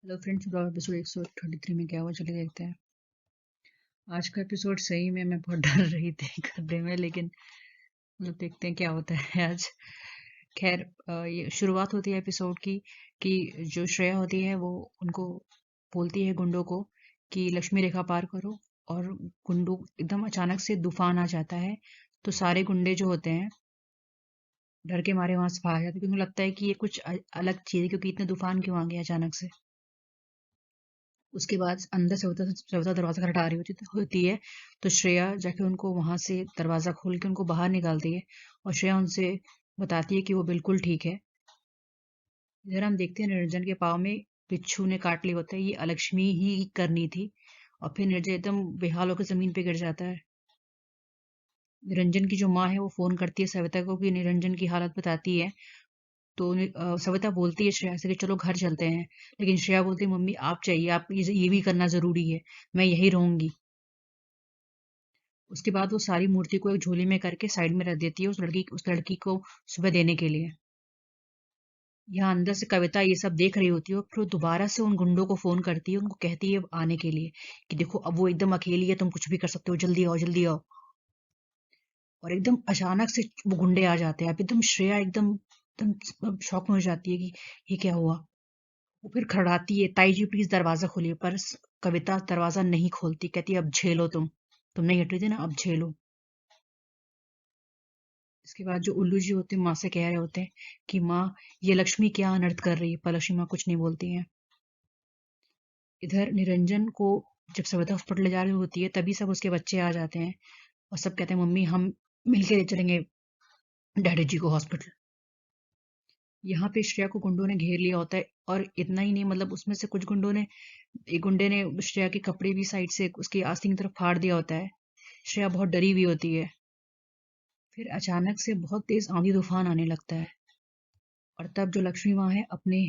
Hello friends, episode 133 में क्या हुआ चलिए देखते हैं। आज का एपिसोड सही में मैं बहुत डर रही थी करने में, लेकिन मतलब देखते हैं क्या होता है आज। खैर, ये शुरुआत होती है एपिसोड की कि जो श्रेया होती है वो उनको बोलती है गुंडों को कि लक्ष्मी रेखा पार करो, और गुंडों एकदम अचानक से तूफान आ जाता है। तो सारे गुंडे जो होते हैं डर के मारे वहां से भाग जाते हैं, क्योंकि उन्हें लगता है कि ये कुछ अलग चीज है, क्योंकि इतने तूफान क्यों आ गया अचानक से। उसके बाद अंदर से सविता दरवाजा खटखटा रही होती है। तो श्रेया जाके उनको वहां से दरवाजा खोल के उनको बाहर निकालती है, और श्रेया उनसे बताती है कि वो बिल्कुल ठीक है। इधर हम देखते हैं निरंजन के पाँव में बिच्छू ने काट लिया होता है, ये अलक्ष्मी ही करनी थी। और फिर निरंजन एकदम बेहाल होकर जमीन पे गिर जाता है। निरंजन की जो माँ है वो फोन करती है सविता को कि निरंजन की हालत बताती है। तो सविता बोलती है श्रेया से कि चलो घर चलते हैं, लेकिन श्रेया बोलती है मम्मी आप चाहिए, आप ये भी करना जरूरी है, मैं यही रहूंगी। उसके बाद वो सारी मूर्ति को एक झोली में करके साइड में रख देती है उस लड़की को सुबह देने के लिए। यहाँ अंदर से कविता ये सब देख रही होती है, और फिर वो दोबारा से उन गुंडों को फोन करती है, उनको कहती है आने के लिए कि देखो अब वो एकदम अकेली है, तुम कुछ भी कर सकते हो, जल्दी आओ जल्दी आओ। और एकदम अचानक से वो गुंडे आ जाते हैं। अब एकदम श्रेया एकदम एकदम शॉक में हो जाती है कि ये क्या हुआ। वो फिर खड़ाती है, ताई जी प्लीज दरवाजा खोलिए, पर कविता दरवाजा नहीं खोलती, कहती है अब झेलो, तुम नहीं हट रही थी ना, अब झेलो। इसके बाद जो उल्लू जी होते हैं माँ से कह रहे होते हैं कि माँ ये लक्ष्मी क्या अनर्थ कर रही है, पर लक्ष्मी माँ कुछ नहीं बोलती हैं। इधर निरंजन को जब सविता हॉस्पिटल ले जा रही होती है तभी सब उसके बच्चे आ जाते हैं, और सब कहते हैं मम्मी हम मिलके ले चलेंगे डैडी जी को हॉस्पिटल। यहाँ पे श्रेया को गुंडों ने घेर लिया होता है, और इतना ही नहीं, मतलब उसमें से कुछ गुंडों ने, एक गुंडे ने श्रेया के कपड़े भी साइड से उसकी आस्तीन की तरफ फाड़ दिया होता है। श्रेया बहुत डरी हुई होती है। फिर अचानक से बहुत तेज आंधी तूफान आने लगता है, और तब जो लक्ष्मी माँ है अपने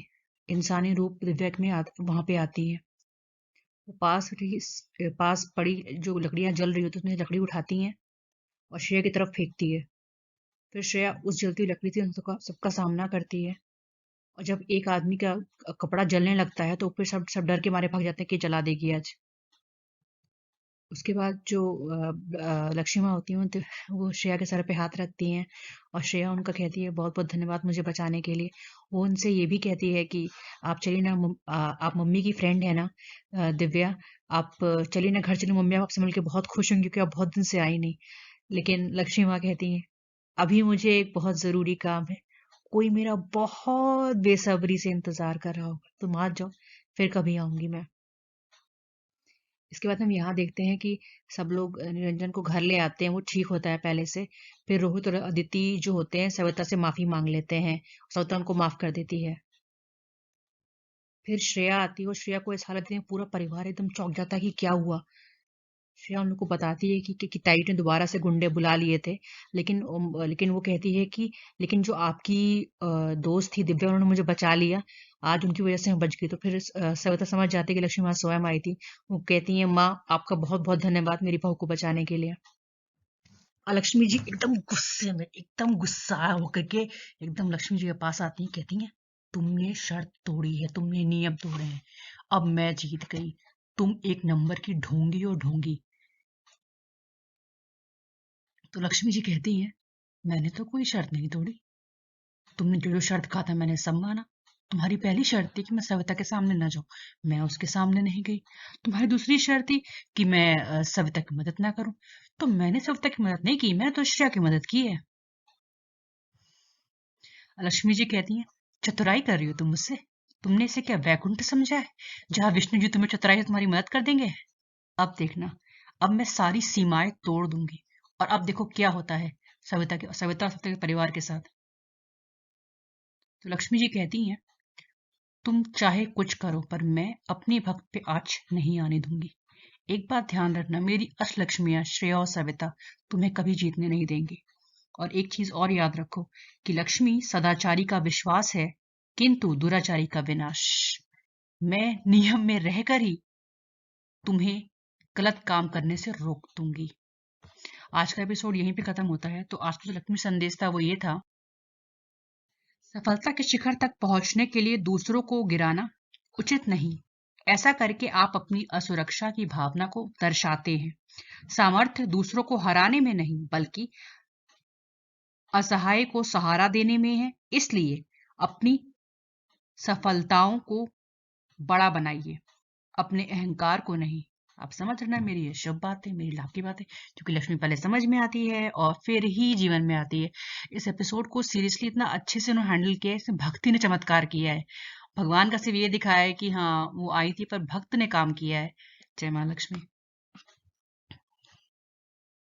इंसानी रूप दिव्या में वहां पे आती है। वो पास पड़ी जो लकड़ियां जल रही होती है उसमें से लकड़ी उठाती हैं और श्रेया की तरफ फेंकती है। फिर श्रेया उस जलती हुई लकड़ी से उन सबका सामना करती है, और जब एक आदमी का कपड़ा जलने लगता है तो फिर सब सब डर के मारे भाग जाते हैं कि जला देगी आज। उसके बाद जो लक्ष्मी माँ होती हैं वो श्रेया के सर पे हाथ रखती हैं, और श्रेया उनका कहती है बहुत बहुत धन्यवाद मुझे बचाने के लिए। वो उनसे ये भी कहती है कि आप चलिए ना, आप मम्मी की फ्रेंड है ना, दिव्या, आप चलिए ना घर चलिए, मम्मी आपसे मिलकर बहुत खुश होंगी क्योंकि आप बहुत दिन से आई नहीं। लेकिन लक्ष्मी माँ कहती है अभी मुझे एक बहुत जरूरी काम है, कोई मेरा बहुत बेसब्री से इंतजार कर रहा होगा, तुम आ जाओ, फिर कभी आऊंगी मैं। इसके बाद हम यहाँ देखते हैं कि सब लोग निरंजन को घर ले आते हैं, वो ठीक होता है पहले से। फिर रोहित और अदिति जो होते हैं सविता से माफी मांग लेते हैं, सविता उनको माफ कर देती है। फिर श्रेया आती है, और श्रेया को इस हालत में पूरा परिवार एकदम चौंक जाता है कि क्या हुआ। श्रेया उन लोग को बताती है कि ताईट ने दोबारा से गुंडे बुला लिए थे, लेकिन वो कहती है कि लेकिन जो आपकी दोस्त थी दिव्या, उन्होंने मुझे बचा लिया, आज उनकी वजह से मैं बच गई। तो फिर सविता समझ जाती है कि लक्ष्मी माँ स्वयं आई थी। वो कहती है माँ आपका बहुत बहुत धन्यवाद मेरी बहू को बचाने के लिए। और लक्ष्मी जी एकदम गुस्से में, एकदम गुस्सा होकर के एकदम लक्ष्मी जी के पास आती हैं, कहती हैं तुमने शर्त तोड़ी है, तुमने नियम तोड़े हैं, अब मैं जीत गई, तुम एक नंबर की ढोंगी और ढोंगी। तो लक्ष्मी जी कहती हैं मैंने तो कोई शर्त नहीं तोड़ी, तुमने जो जो शर्त कहा था मैंने सब माना। तुम्हारी पहली शर्त थी कि मैं सविता के सामने ना जाऊं, मैं उसके सामने नहीं गई। तुम्हारी दूसरी शर्त थी कि मैं सविता की मदद ना करूं, तो मैंने सविता की मदद नहीं की, मैंने तो श्रेया की मदद की है। लक्ष्मी जी कहती हैं चतुराई कर रही हो तुम मुझसे, तुमने इसे क्या वैकुंठ समझा है जहां विष्णु जी तुम्हें चतुराई से तुम्हारी मदद कर देंगे। अब देखना, अब मैं सारी सीमाएं तोड़ दूंगी, और अब देखो क्या होता है सविता और सविता के परिवार के साथ। तो लक्ष्मी जी कहती हैं तुम चाहे कुछ करो, पर मैं अपनी भक्त पे आँच नहीं आने दूंगी। एक बात ध्यान रखना, मेरी अष्टलक्ष्मियां श्रेया और सविता तुम्हें कभी जीतने नहीं देंगी। और एक चीज और याद रखो कि लक्ष्मी सदाचारी का विश्वास है, किंतु दुराचारी का विनाश। मैं नियम में रहकर ही तुम्हें गलत काम करने से रोक दूंगी। आज का एपिसोड यहीं पे खत्म होता है। तो आज का जो लक्ष्मी संदेश था वो ये था, सफलता के शिखर तक पहुंचने के लिए दूसरों को गिराना उचित नहीं, ऐसा करके आप अपनी असुरक्षा की भावना को दर्शाते हैं। सामर्थ्य दूसरों को हराने में नहीं, बल्कि असहाय को सहारा देने में है। इसलिए अपनी सफलताओं को बड़ा बनाइए, अपने अहंकार को नहीं। आप समझ रहे ना, मेरी ये शुभ बात है, मेरी लाभ की बात है, क्योंकि लक्ष्मी पहले समझ में आती है और फिर ही जीवन में आती है। इस एपिसोड को सीरियसली इतना अच्छे से उन्होंने हैंडल किया है, इसमें भक्ति ने चमत्कार किया है। भगवान का सिर्फ ये दिखाया है कि हाँ वो आई थी, पर भक्त ने काम किया है। जय माँ लक्ष्मी।